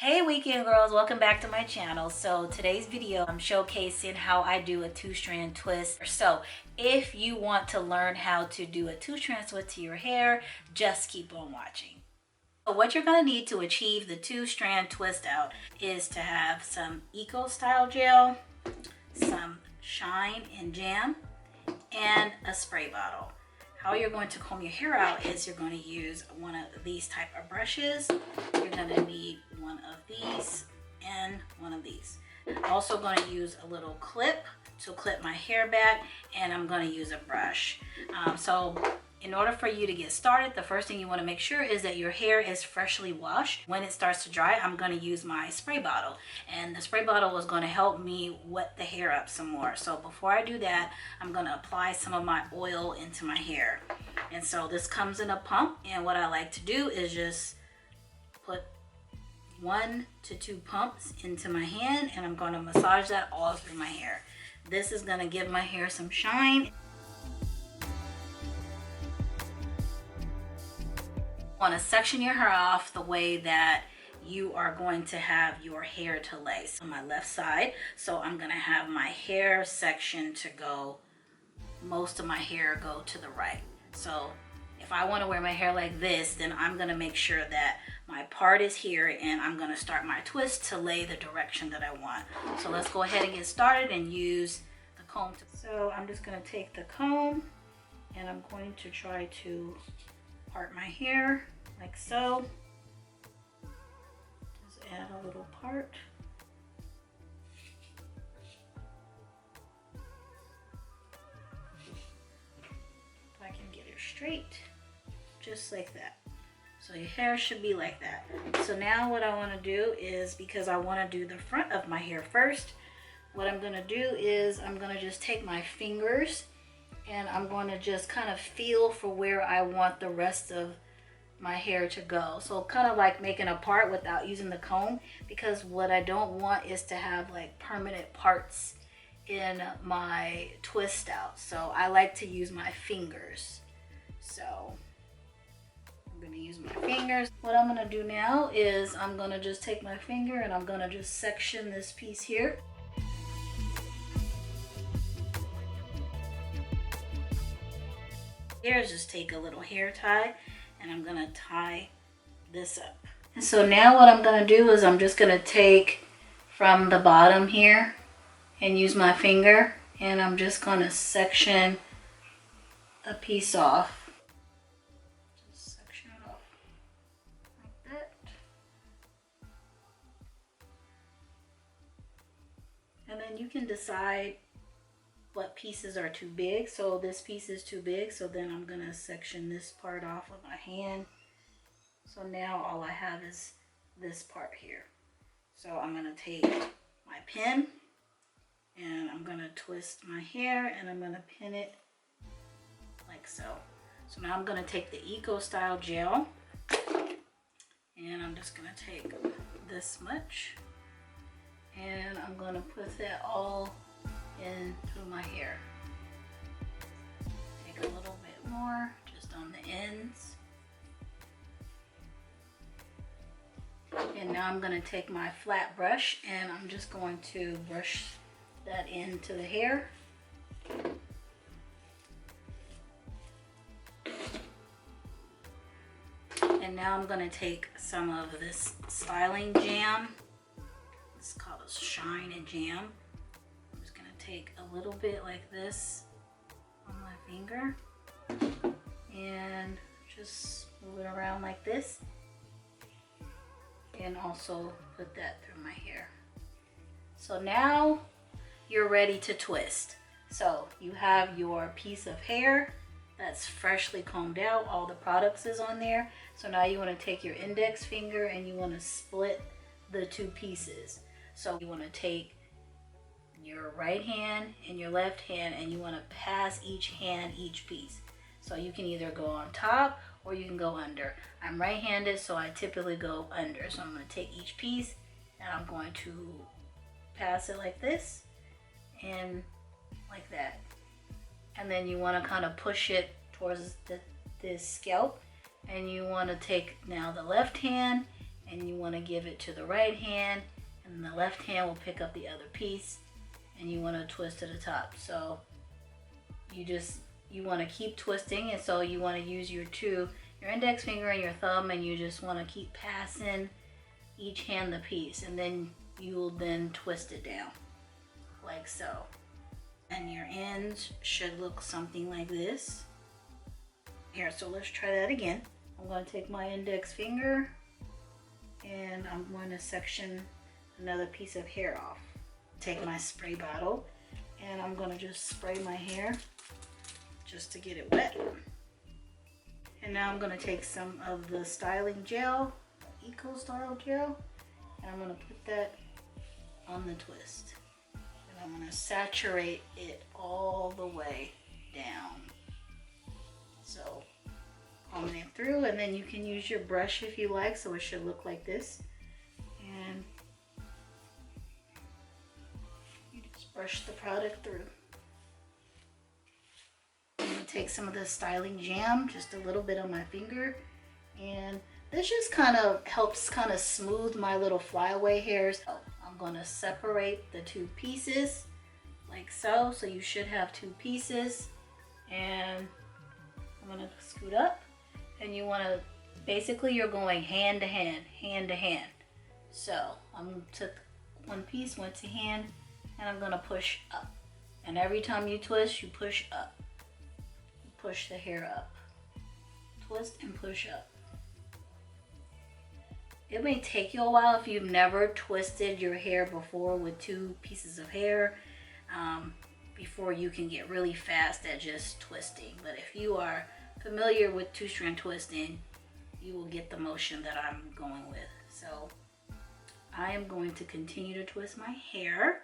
Hey weekend girls, welcome back to my channel. So today's video I'm showcasing how I do a two-strand twist. So if you want to learn how to do a two-strand twist to your hair, just keep on watching. So what you're going to need to achieve the two-strand twist out is to have some Eco Style gel, some Shine and Jam, and a spray bottle. How you're going to comb your hair out is you're going to use one of these type of brushes. You're going to need one of these and one of these. I'm also going to use a little clip to clip my hair back, and I'm going to use a brush. So in order for you to get started, the first thing you want to make sure is that your hair is freshly washed. When it starts to dry, I'm going to use my spray bottle, and the spray bottle is going to help me wet the hair up some more. So before I do that, I'm going to apply some of my oil into my hair. And so this comes in a pump, and what I like to do is just put 1 to 2 pumps into my hand, and I'm going to massage that all through my hair. This is going to give my hair some shine. You want to section your hair off the way that you are going to have your hair to lay. So on my left side, so I'm going to have my hair section to go, most of my hair go to the right. So if I want to wear my hair like this, then I'm going to make sure that my part is here, and I'm going to start my twist to lay the direction that I want. So let's go ahead and get started and use the comb. So I'm just going to take the comb, and I'm going to try to part my hair like so. Just add a little part. If I can get it straight, just like that. So your hair should be like that. So now what I want to do is, because I want to do the front of my hair first, what I'm going to do is I'm going to just take my fingers, and I'm going to just kind of feel for where I want the rest of my hair to go. So kind of like making a part without using the comb, because what I don't want is to have like permanent parts in my twist out. So I like to use my fingers. So I'm going to use my fingers. What I'm going to do now is I'm going to just take my finger, and I'm going to just section this piece here. Here's just take a little hair tie, and I'm going to tie this up. And so now what I'm going to do is I'm just going to take from the bottom here and use my finger, and I'm just going to section a piece off. Just section it off like that. And then you can decide what pieces are too big. So this piece is too big, so then I'm gonna section this part off with my hand. So now all I have is this part here. So I'm gonna take my pin, and I'm gonna twist my hair, and I'm gonna pin it like so. So now I'm gonna take the Eco Style gel, and I'm just gonna take this much, and I'm gonna put that all in through my hair. Take a little bit more just on the ends. And now I'm going to take my flat brush, and I'm just going to brush that into the hair. And now I'm going to take some of this styling jam. It's called a Shine and Jam. Take a little bit like this on my finger, and just move it around like this, and also put that through my hair. So now you're ready to twist. So you have your piece of hair that's freshly combed out, all the products is on there. So now you want to take your index finger, and you want to split the two pieces. So you want to take your right hand and your left hand, and you want to pass each hand each piece. So you can either go on top or you can go under. I'm right-handed, so I typically go under. So I'm going to take each piece, and I'm going to pass it like this and like that. And then you want to kind of push it towards this scalp, and you want to take now the left hand and you want to give it to the right hand, and the left hand will pick up the other piece, and you want to twist to the top. So you want to keep twisting, and so you want to use your index finger and your thumb, and you just want to keep passing each hand the piece, and then you will then twist it down like so. And your ends should look something like this. Here, so let's try that again. I'm going to take my index finger and I'm going to section another piece of hair off. Take my spray bottle and I'm going to just spray my hair just to get it wet. And now I'm going to take some of the styling gel, Eco Style gel, and I'm going to put that on the twist. And I'm going to saturate it all the way down. So combing it through, and then you can use your brush if you like, so it should look like this. And you just brush the product through. I'm going to take some of the styling jam, just a little bit on my finger, and this just kind of helps kind of smooth my little flyaway hairs. So I'm going to separate the two pieces like so. So you should have two pieces, and I'm going to scoot up, and you want to, basically you're going hand to hand, hand to hand. So I'm took one piece, went to hand, and I'm going to push up. And every time you twist, you push up. You push the hair up. Twist and push up. It may take you a while if you've never twisted your hair before with two pieces of hair, before you can get really fast at just twisting. But if you are familiar with two-strand twisting, you will get the motion that I'm going with. So I am going to continue to twist my hair.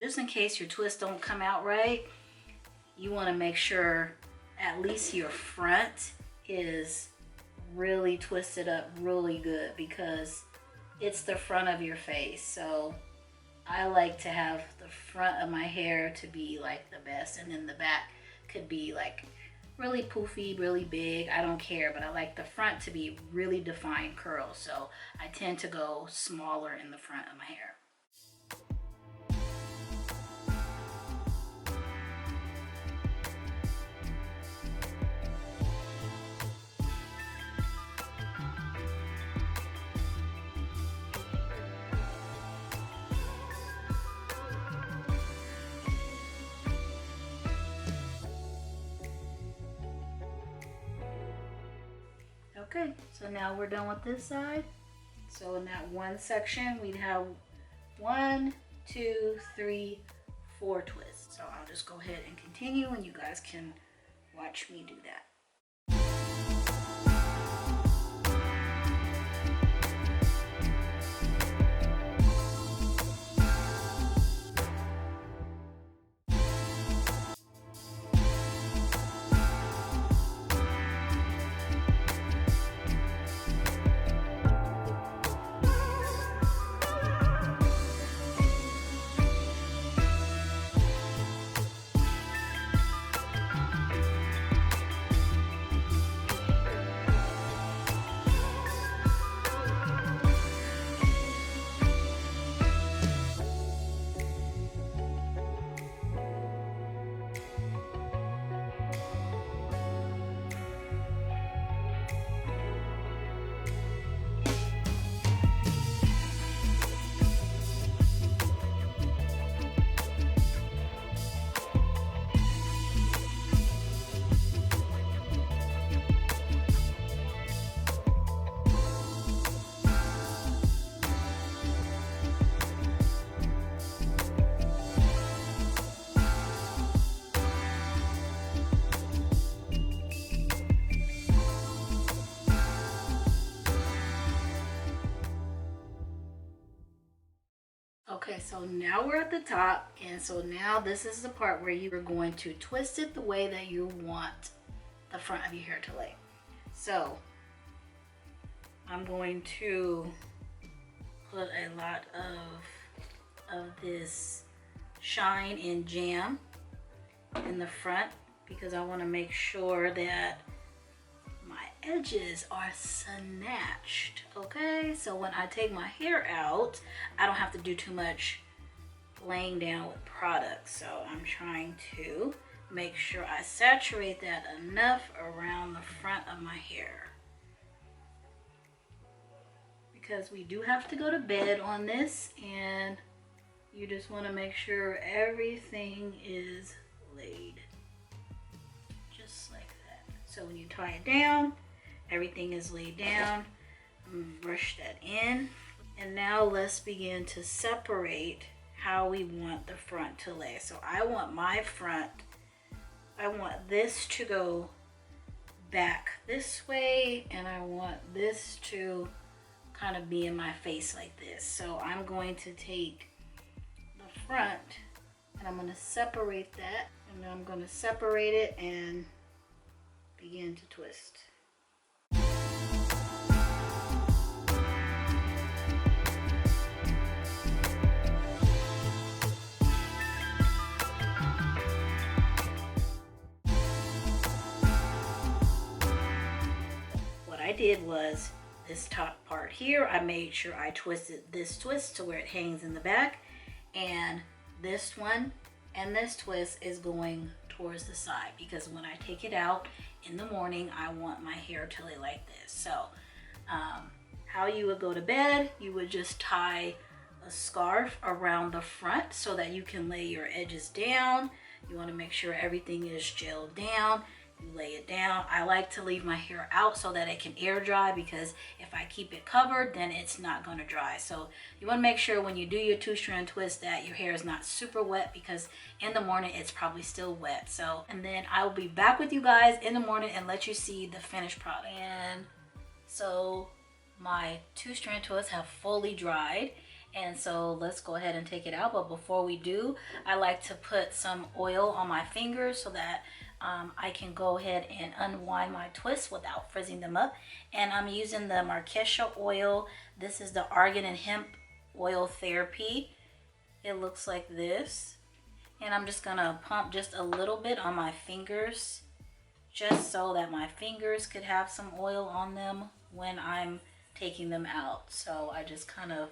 Just in case your twists don't come out right, you want to make sure at least your front is really twisted up really good, because it's the front of your face. So I like to have the front of my hair to be like the best, and then the back could be like really poofy, really big. I don't care, but I like the front to be really defined curls. So I tend to go smaller in the front of my hair. Okay, so now we're done with this side. So in that one section, we'd have 1, 2, 3, 4 twists. So I'll just go ahead and continue, and you guys can watch me do that. Okay, so now we're at the top, and so now this is the part where you are going to twist it the way that you want the front of your hair to lay. So I'm going to put a lot of this shine and jam in the front because I want to make sure that my edges are snatched. Okay, so when I take my hair out, I don't have to do too much laying down with product. So I'm trying to make sure I saturate that enough around the front of my hair, because we do have to go to bed on this, and you just want to make sure everything is laid just like that. So when you tie it down, everything is laid down. Brush that in, and now let's begin to separate how we want the front to lay. So I want my front, I want this to go back this way, and I want this to kind of be in my face like this. So I'm going to take the front and I'm going to separate that, and I'm going to separate it and begin to twist. What I did was this top part here, I made sure I twisted this twist to where it hangs in the back, and this one and this twist is going towards the side, because when I take it out in the morning, I want my hair to lay like this. So how you would go to bed, you would just tie a scarf around the front so that you can lay your edges down. You want to make sure everything is gelled down. You lay it down. I like to leave my hair out so that it can air dry, because if I keep it covered, then it's not going to dry. So you want to make sure when you do your 2-strand twist that your hair is not super wet, because in the morning it's probably still wet. So, and then I will be back with you guys in the morning and let you see the finished product. And so my 2-strand twists have fully dried, and so let's go ahead and take it out. But before we do, I like to put some oil on my fingers so that I can go ahead and unwind my twists without frizzing them up. And I'm using the Marquesha oil. This is the Argan and Hemp Oil Therapy. It looks like this. And I'm just gonna pump just a little bit on my fingers, just so that my fingers could have some oil on them when I'm taking them out. So I just kind of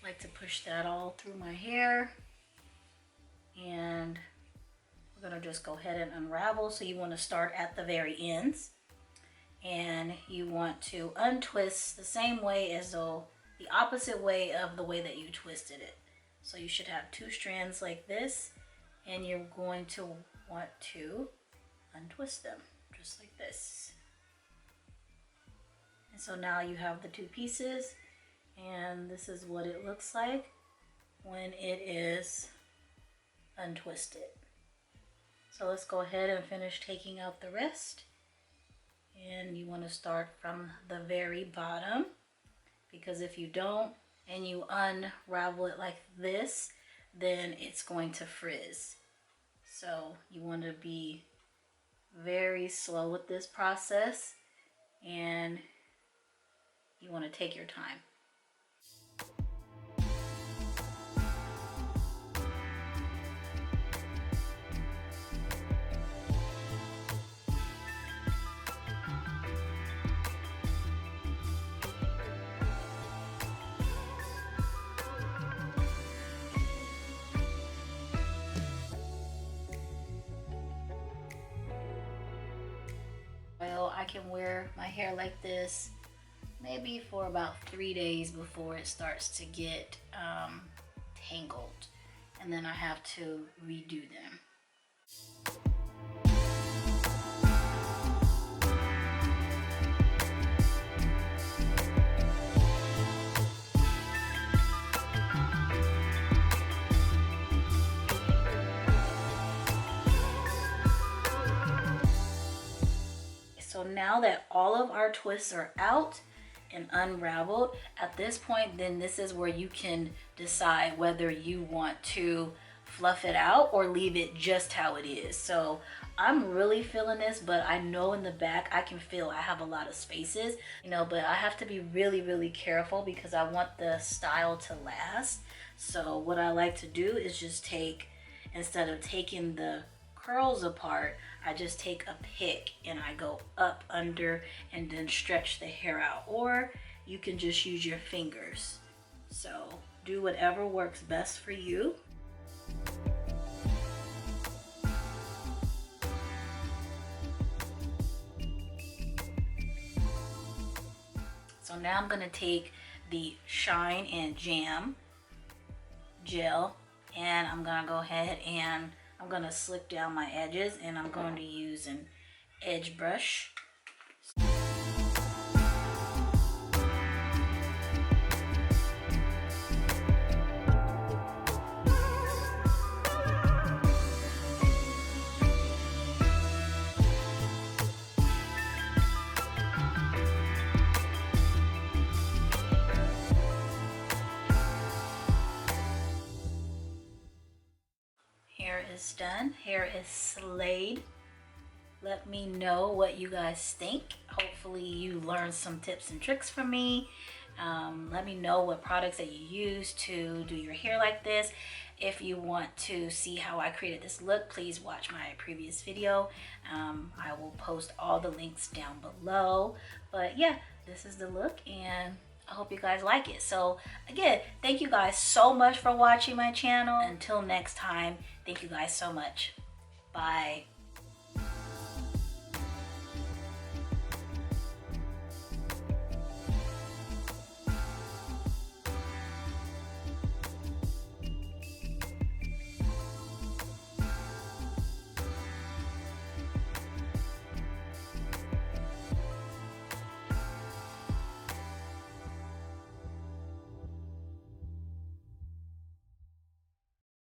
like to push that all through my hair, and we're gonna just go ahead and unravel. So you want to start at the very ends, and you want to untwist the same way as though the opposite way of the way that you twisted it. So you should have 2 strands like this, and you're going to want to untwist them just like this. And so now you have the 2 pieces, and this is what it looks like when it is untwisted. So let's go ahead and finish taking out the rest. And you want to start from the very bottom, because if you don't and you unravel it like this, then it's going to frizz. So you want to be very slow with this process, and you want to take your time. I can wear my hair like this maybe for about 3 days before it starts to get tangled, and then I have to redo them. So now that all of our twists are out and unraveled. At this point, then this is where you can decide whether you want to fluff it out or leave it just how it is. So I'm really feeling this, but I know in the back I can feel I have a lot of spaces, you know, but I have to be really careful because I want the style to last. So what I like to do is just take, instead of taking the curls apart, I just take a pick and I go up under and then stretch the hair out, or you can just use your fingers. So do whatever works best for you. So now I'm gonna take the Shine and Jam gel and I'm gonna go ahead and I'm gonna slick down my edges, and I'm going to use an edge brush. Hair is done. Hair is slayed. Let me know what you guys think. Hopefully you learned some tips and tricks from me. Let me know what products that you use to do your hair like this. If you want to see how I created this look, please watch my previous video. I will post all the links down below. But yeah, this is the look, and I hope you guys like it. So again, thank you guys so much for watching my channel. Until next time, thank you guys so much. Bye.